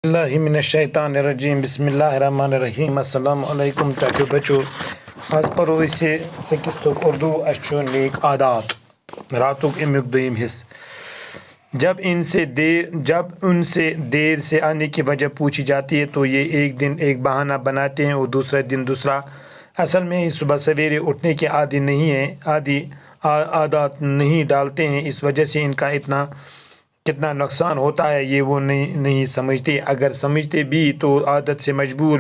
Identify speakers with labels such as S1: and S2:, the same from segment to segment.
S1: اللہ من الشیطان الرجیم بسم اللہ الرحمن الرحیم السلام علیکم چاچو بچو آج پرو اسے سکستک اردو اچھو نیک عادات راتک امیک دویم حص جب ان سے دیر سے آنے کی وجہ پوچھی جاتی ہے تو یہ ایک دن ایک بہانہ بناتے ہیں اور دوسرے دن دوسرا۔ اصل میں ہی صبح سویرے اٹھنے کے عادی نہیں ہیں، عادات نہیں ڈالتے ہیں، اس وجہ سے ان کا کتنا نقصان ہوتا ہے یہ وہ نہیں سمجھتے۔ اگر سمجھتے بھی تو عادت سے مجبور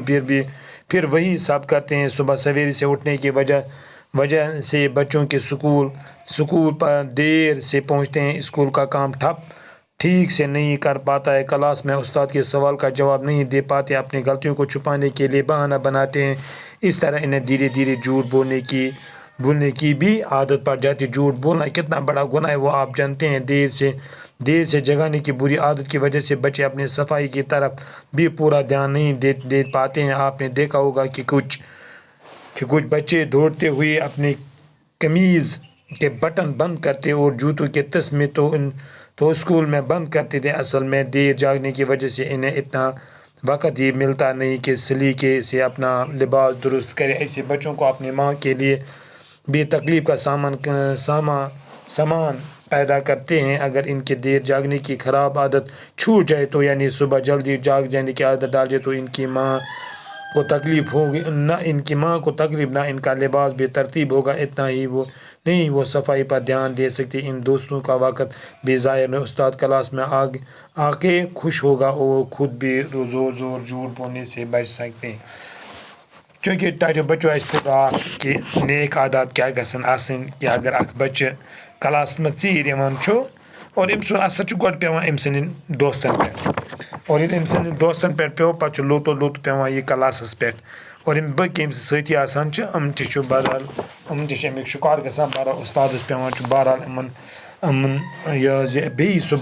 S1: پھر وہی سب کرتے ہیں۔ صبح سویرے سے اٹھنے کی وجہ سے بچوں کے سکول پر دیر سے پہنچتے ہیں، اسکول کا کام ٹھیک سے نہیں کر پاتا ہے، کلاس میں استاد کے سوال کا جواب نہیں دے پاتے، اپنی غلطیوں کو چھپانے کے لیے بہانہ بناتے ہیں۔ اس طرح انہیں دھیرے دھیرے جھوٹ بولنے کی بھی عادت پڑ جاتی ہے۔ جھوٹ بولنا کتنا بڑا گناہ ہے وہ آپ جانتے ہیں۔ دیر سے جگانے کی بری عادت کی وجہ سے بچے اپنی صفائی کی طرف بھی پورا دھیان نہیں دے پاتے ہیں۔ آپ نے دیکھا ہوگا کہ کچھ بچے دوڑتے ہوئے اپنی قمیض کے بٹن بند کرتے اور جوتوں کے تسمے تو اسکول میں بند کرتے تھے۔ اصل میں دیر جاگنے کی وجہ سے انہیں اتنا وقت ہی ملتا نہیں کہ سلیقے سے اپنا لباس درست کرے۔ ایسے بچوں کو اپنی ماں کے لیے بھی تکلیف کا سامان پیدا کرتے ہیں۔ اگر ان کے دیر جاگنے کی خراب عادت چھوٹ جائے تو یعنی صبح جلدی جاگ جانے کی عادت ڈال جائے تو ان کی ماں کو تکلیف ہوگی، نہ ان کا لباس بھی ترتیب ہوگا، اتنا ہی وہ صفائی پر دھیان دے سکتے، ان دوستوں کا وقت بھی ضائع نہیں، استاد کلاس میں آ کے خوش ہوگا اور خود بھی زور جھوٹ بولنے سے بچ سکتے ہیں۔ چونکہ تاکہ بچوں اس پورا کہ نیک عادات کیا گژھن آسن کہ اگر اخ بچہ کلاس میں ژیٖرۍ یِوان چھُ اور أمۍ سُنٛد اثر چھُ گۄڈٕ پیٚوان أمۍ سٕنٛدٮ۪ن دوستن پٮ۪ٹھ، اور ییٚلہِ أمۍ سٕنٛدٮ۪ن دوستن پٮ۪ٹھ پیوٚو پتہٕ چھُ لوٚت پیٚوان یہِ کلاسس پٮ۪ٹھ، اور یِم باقٕے أمِس سۭتی آسان چھِ یِم تہِ چھِ امیُک شِکار گژھان، بہرحال استادس پیٚوان چھُ بہرحال یِمن یہِ بیٚیہِ سُہ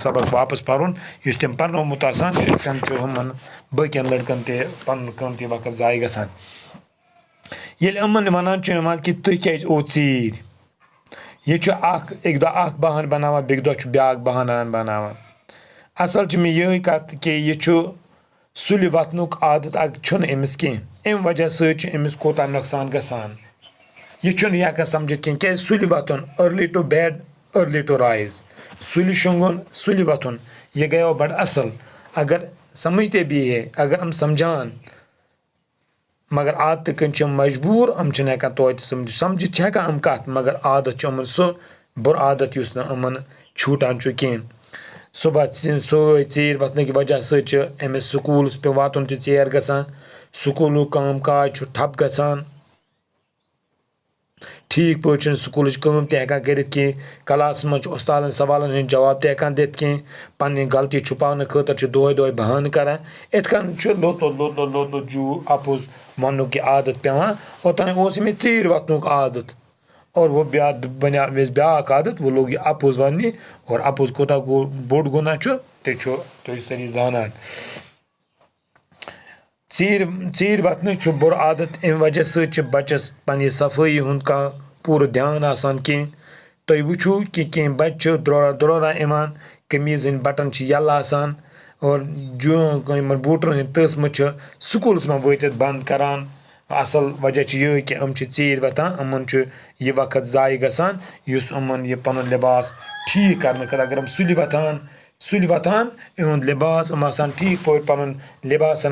S1: سبق واپس پرُن یُس تٔمۍ پرنومُت آسان چھُ، یِتھ کٔنۍ چھُ یِمن باقین لڑکن تہِ پنُن قۭمتی وقت ضایع گژھان۔ ییٚلہِ یِمن ونان چھِ کہ تُہۍ کیازِ آو ژیٖرۍ، یہِ چھُ اکہِ دۄہ اکھ بہانہٕ بناوان، بیٚکہِ دۄہ چھُ بیاکھ بہانہٕ بناوان۔ اصل چھِ مےٚ یِہے کتھ کہ یہِ چھُ سُلہِ وتھنُک عادت چھُنہٕ أمِس کینٛہہ، امہِ وجہ سۭتۍ چھُ أمِس کوٗتاہ نۄقصان گژھان یہِ چھُنہٕ یہِ ہٮ۪کان سمجھِتھ کینٛہہ۔ کیازِ سُلہِ وتھُن early to bed early to rise, سُلہِ شۄنگُن سُلہِ وتھُن یہِ گٔیو بڑٕ اصل۔ اگر سمجھتے بھی ہے، اگر یِم سمجھان مگر عادتہٕ کِنۍ چھِ یِم مجبوٗر، یِم چھِنہٕ ہٮ۪کان توتہِ سمجھِتھ چھِ ہٮ۪کان یِم کتھ، مگر عادت چھُ یِمن سُہ بُرٕ عادت یُس نہٕ یِمن چھوٗٹان چھُ کینٛہہ۔ صبح ژیٖرۍ وتھنہٕ کہِ وجہ سۭتۍ چھِ أمِس سکوٗلس پٮ۪ٹھ واتُن تہِ ژیر گژھان، سکوٗلُک کٲم کاج چھُ ٹھپ گژھان، ٹھیٖک پٲٹھۍ چھُنہٕ سکوٗلٕچ کٲم تہِ ہٮ۪کان کٔرِتھ کینٛہہ، کلاسس منٛز چھُ استادن سوالن ہٕنٛدۍ جواب تہِ ہٮ۪کان دِتھ کینٛہہ، پننہِ غلطی چھُپاونہٕ خٲطرٕ چھُ دۄہے بہانہٕ کران، یِتھ کٔنۍ چھُ لوٚت اپُز وننُک یہِ عادت پیٚوان۔ اوٚتانۍ اوس أمِس ژیٖرۍ وتھنُک عادت، اور وہ بنیو أمِس بیاکھ عادت، وہ لوگ یہِ اپُز وننہِ، اور اپُز کوٗتاہ گوٚو بوٚڑ گۄناہ چھُ تہِ چھُ تُہۍ سٲری زانان۔ ژیٖرۍ وتھنٕچ چھُ بُرٕ عادت، امہِ وجہ سۭتۍ چھِ بچس پننہِ صفٲیی ہُنٛد کانٛہہ پوٗرٕ دھیان آسان کینٛہہ۔ تُہۍ وٕچھو کہ کینٛہہ بچہِ چھِ دوران یِوان، قمیٖض ہٕنٛدۍ بٹن چھِ یَلہٕ آسان، اور یِمن بوٗٹن ہٕنٛدۍ تسمہٕ چھِ سکوٗلس منٛز وٲتِتھ بنٛد کران۔ اصل وجہ چھِ یِہے کہ یِم چھِ ژیٖرۍ وتھان، یِمن چھُ یہِ وقت ضایع گژھان یُس یِمن یہِ پنُن لباس ٹھیٖک کرنہٕ خٲطرٕ، اگر یِم سُلہِ وتھان یِہُنٛد لباس یِم آسان ٹھیٖک پٲٹھۍ پنُن لباس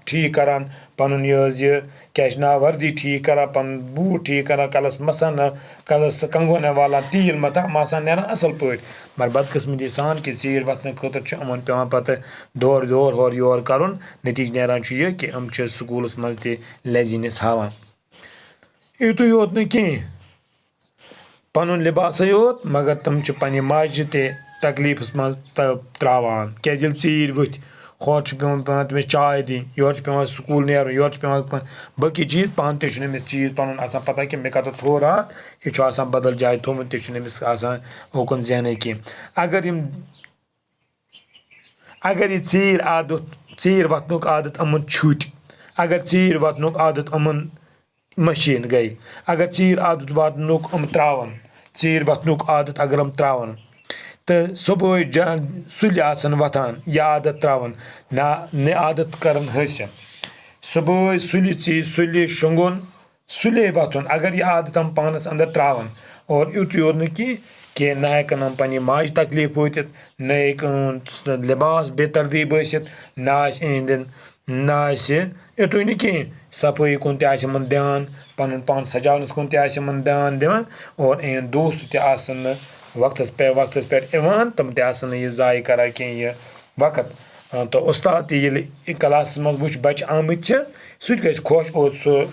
S1: ٹھیٖک کران، پنُن یہِ حظ یہِ کیاہ چھِ ناو وردی ٹھیٖک کران، پنُن بوٗٹ ٹھیٖک کران، کلس مَسان کلس کنگونہ والان، تیٖل متھان، یِم آسان نیران اصل پٲٹھۍ، مگر بدقسمتی سان کہ ژیٖرۍ وتھنہٕ خٲطرٕ چھُ یِمن پیٚوان پتہٕ دورٕ ہورٕ یورٕ کرُن، نتیٖجہٕ نیران چھُ یہِ کہ یِم چھِ سکوٗلس منٛز تہِ لیزیٖنیس ہاوان۔ یُتُے یوت نہٕ کینٛہہ، پنُن لباسے یوت مگر تِم چھِ پننہِ ماجہِ تہِ تکلیٖفس منٛز تراوان، کیازِ ییٚلہِ ژیٖرۍ ؤتھۍ ہورٕ چھُ پیٚوان تٔمِس چاے دِنۍ، یورٕ چھُ پیٚوان سکوٗل نیرُن، یورٕ چھُ پیٚوان باقٕے چیٖز، پانہٕ تہِ چھُنہٕ أمِس چیٖز پنُن آسان پتہ کہِ مےٚ کتٮ۪تھ تھوو راتھ، یہِ چھُ آسان بدل جایہِ تھومُت تہِ چھُنہٕ أمِس آسان اوکُن ذہنٕے کینٛہہ۔ اگر یہِ ژیٖرۍ وتھنُک عادت یِمن چھُٹہِ، اگر ژیٖرۍ وتھنُک عادت یِمن مٔشیٖن گٔے، اگر ژیٖرۍ عادت واتنُک یِم تراون، ژیٖرۍ وتھنُک عادت اگر یِم تراون تو صبح سُلہِ آسان وۄتھان یہِ عادت ترٛاوان نہ عادت کران حٲصِل صبح سُلہِ شۄنٛگُن سُلے وۄتھُن اگر یہِ عادت ہم پانَس اندر ترٛاوان اور یُتُے یوت نہٕ کینٛہہ نہ ہٮ۪کَن یِم پنٛنہِ ماجہِ تکلیٖف وٲتِتھ نہ ہیٚکہِ یِہُنٛد لِباس بے ترتیٖب ٲسِتھ نہ آسہِ یِہنٛدٮ۪ن نہ آسہِ یِتُے نہٕ کینٛہہ صفٲیی کُن تہِ آسہِ یِمن دھیان پنُن پان سجاونَس کُن تہِ آسہِ یِمن دھیان دِوان اور یِہنٛدۍ دوست تہِ آسان نہٕ وقتس پٮ۪ٹھ یِوان تِم تہِ آسان نہٕ یہِ ضایہِ کران کینٛہہ یہِ وقت تہٕ اُستاد تہِ ییٚلہِ کلاسس منٛز وٕچھِ بچہِ آمٕتۍ چھِ سُہ تہِ گژھِ خۄش اور سُہ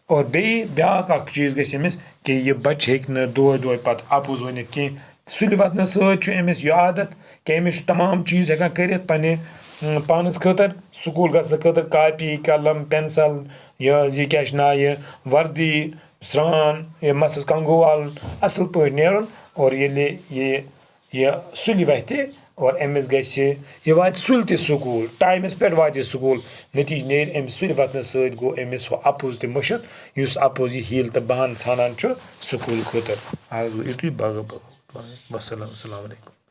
S1: اور بیٚیہِ بیٛاکھ اکھ چیٖز گژھِ أمِس کہِ یہِ بچہِ ہیٚکہِ نہٕ دۄہے پتہٕ اَپُز ؤنِتھ کینٛہہ سُلہِ وۄتھنہٕ سۭتۍ چھُ أمِس یہِ عادت کہِ أمِس چھُ تمام چیٖز ہٮ۪کان کٔرِتھ پنٛنہِ پانس خٲطرٕ سکوٗل گژھنہٕ خٲطرٕ کاپی قلم پٮ۪نسل یہِ کیٛاہ چھِ ناو یہِ وردی سرٛان یہِ مَستَس کنٛگوٗ والُن اَصٕل پٲٹھۍ نیرُن اور ییٚلہِ یہِ سُلہِ وَتھِ اور أمِس گژھِ یہِ واتہِ سُلہِ تہِ سکوٗل ٹایمَس پٮ۪ٹھ واتہِ یہِ سکوٗل نٔتیٖجہٕ نیرِ أمِس سُلہِ وَتھنہٕ سۭتۍ گوٚو أمِس ہُہ اَپُز تہِ مٔشِتھ یُس اَپُز یہِ ہیٖل تہٕ بہانہٕ ژھانڈان چھُ سکوٗل خٲطرٕ آز گوٚو یُتُے باغ وسلام السلام علیکُم